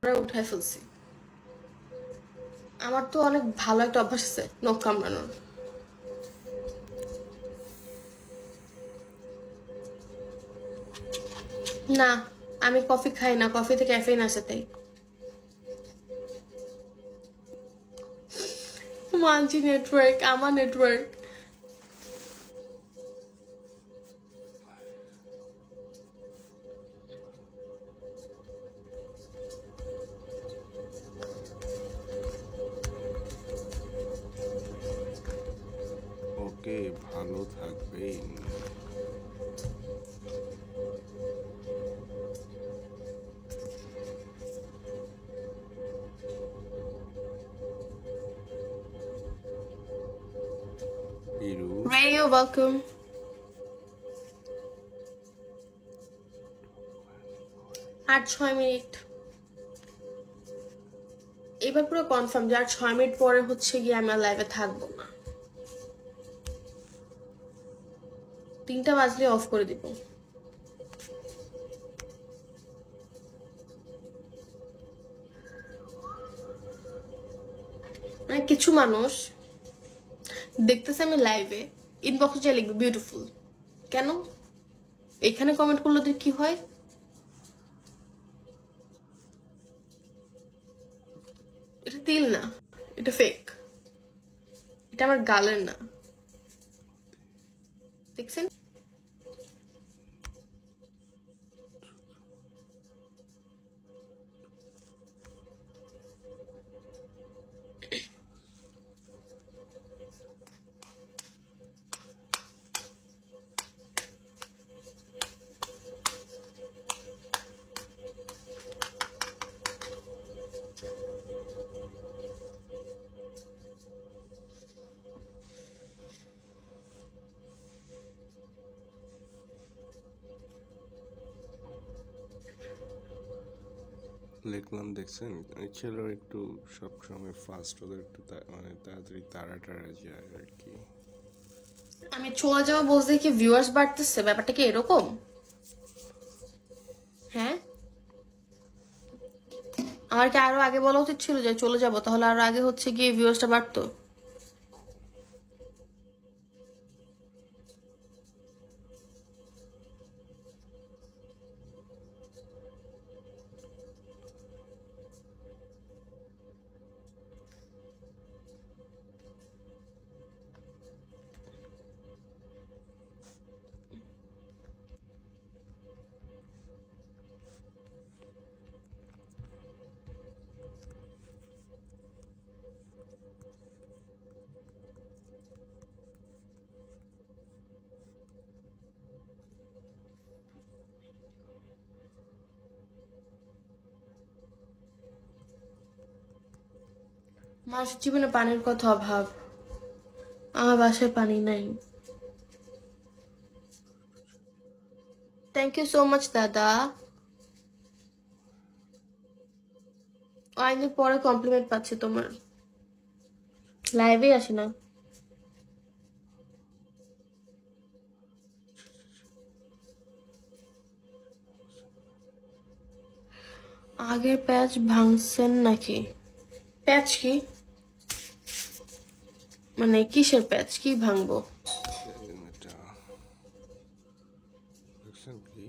উঠাই ফেলছি। আমার তো অনেক ভালো একটা অভ্যাস আছে নখ কামড়ানোর। না, আমি কফি খাই না, কফিতে ক্যাফেইন আছে তাই। মানছি নেটওয়ার্ক, আমার নেটওয়ার্ক। ওকে, ভালো থাকবেন। Hiru, Ray, you're welcome. আর 6 মিনিট। এবার পুরো কনফার্ম যে আর 6 মিনিট পরে হচ্ছে গিয়ে আমি লাইভে থাকবো না। 3টা বাজলে অফ করে দিব। মানে কিছু মানুষ দেখতেছে আমি লাইভে, ইনবক্সে যা লিখবে বিউটিফুল। কেন? এখানে কমেন্ট করলে তো কি হয়? এটা তিল না, এটা ফেক। এটা আমার গালের না, দেখছেন? লিখলাম দেখছেন, এই ছেলের একটু সবসময় ফাস্ট, ওদের একটু মানে তাড়াতাড়ি তাড়া যায় আর কি। আমি চলে যাওয়া বলতে কি ভিউয়ার্স বাড়তেছে, ব্যাপারটা কি এরকম? হ্যাঁ, আমার কি আরো আগে বলা উচিত ছিল যে চলে যাব, তাহলে আরো আগে হচ্ছে গিয়ে ভিউয়ার্সটা বাড়তো। মানুষের জীবনে পানির কত অভাব, আমার বাসায় পানি নাই। থ্যাংক ইউ সো মাচ দাদা। অনেকদিন পরে কমপ্লিমেন্ট পাচ্ছি তোমার, লাইভে আসি না। আগের প্যাচ ভাঙছেন নাকি? প্যাচ কি মানে কিসের প্যাচ, কি ভাঙবো? এটা দেখছেন কি?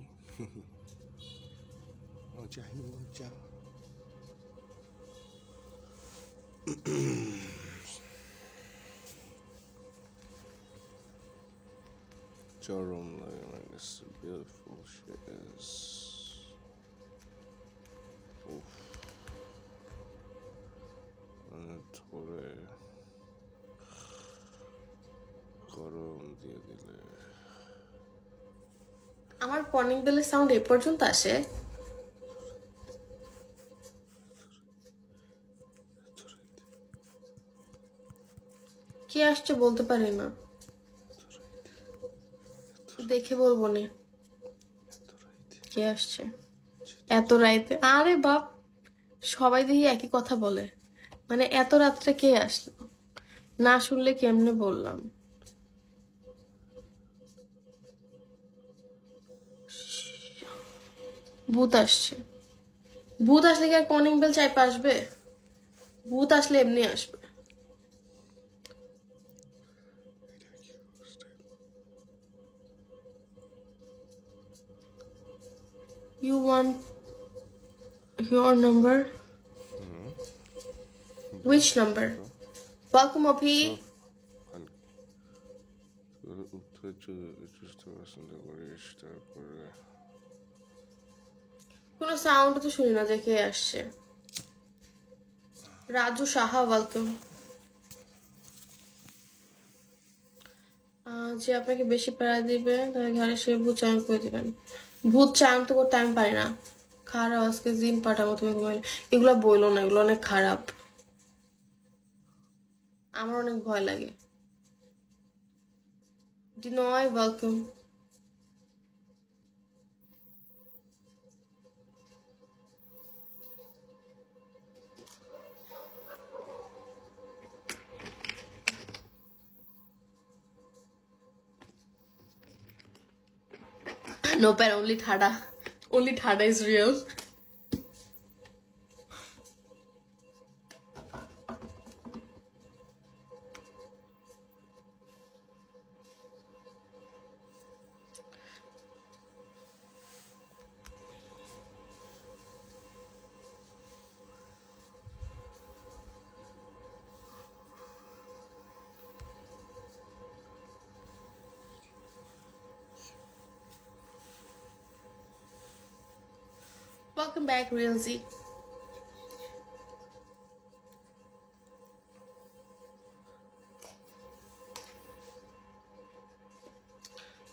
মজা মজা। চরম লাগে, মানে it's a beautiful shit is. উফ, মানে ধরে গরম দিয়ে দিলে। আমার কলিং বেলের সাউন্ড এ পর্যন্ত আসে? কি আসছে বলতে পারি না, দেখে বলবো না কে আসছে এত রাইতে। আরে বাপ, সবাই দেখি একই কথা বলে, মানে এত রাত্রে কে আসলো, না শুনলে কেমনে বললাম। ভূত আসছে, ভূত আসলে কি আর কলিং বেল চাইপে আসবে? ভূত আসলে এমনি আসবে। You want your number? Which number? Welcome, Opi. উত্তর চুষতে পছন্দ করিস, তারপরে কোনো সাউন্ড তো শুনি না যে কে আসছে। রাজু সাহা, ওয়েলকাম। যে আপনাকে বেশি প্যারা দিবে তাহলে ঘরে সে ভূত চায়ন করে দিবেন। ভূত চায়ন তো করতে আমি পারি না। খারাপ, আজকে জিন পাঠাবো, তুমি ঘুমাইলে। এগুলো বইলো না, এগুলো অনেক খারাপ। আমার অনেক ভয় লাগে। ডিনয়, welcome. No pair, only Thada. Only Thada is real. Welcome back, Real Z.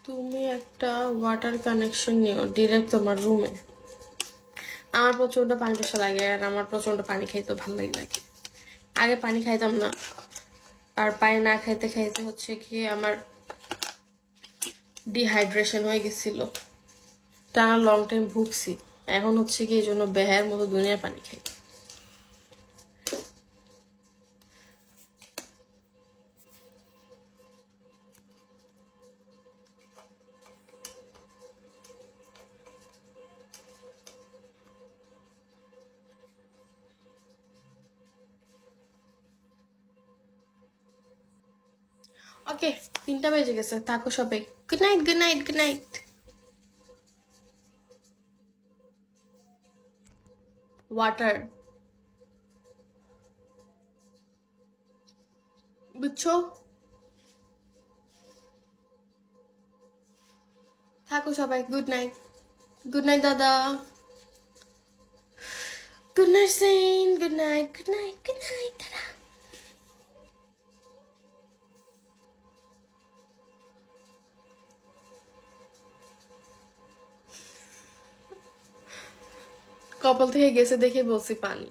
তুমি একটা ওয়াটার কানেকশন নিও ডিরেক্ট তোমার রুমে। আমার প্রচন্ড পানি পেশা লাগে আর আমার প্রচন্ড পানি খাইতে ভালো লাগে। আগে পানি খাইতাম না, আর পানি না খাইতে খাইতে হচ্ছে কি আমার ডিহাইড্রেশন হয়ে গেছিল, টানা লং টাইম ভুগছি। এখন হচ্ছে কি এই জন্য বেহার মতো দুনিয়ার পানি খাই। ওকে, 3টা বেজে গেছে, থাকো সবাই। Good night, good night, good night. Water, বুঝছো? থাকো সবাই, গুড নাইট। গুড নাইট দাদা। গুড নাইট সেইন, good night, good night, good night দাদা। কপাল থেকে গেছে দেখে বলছি পানি।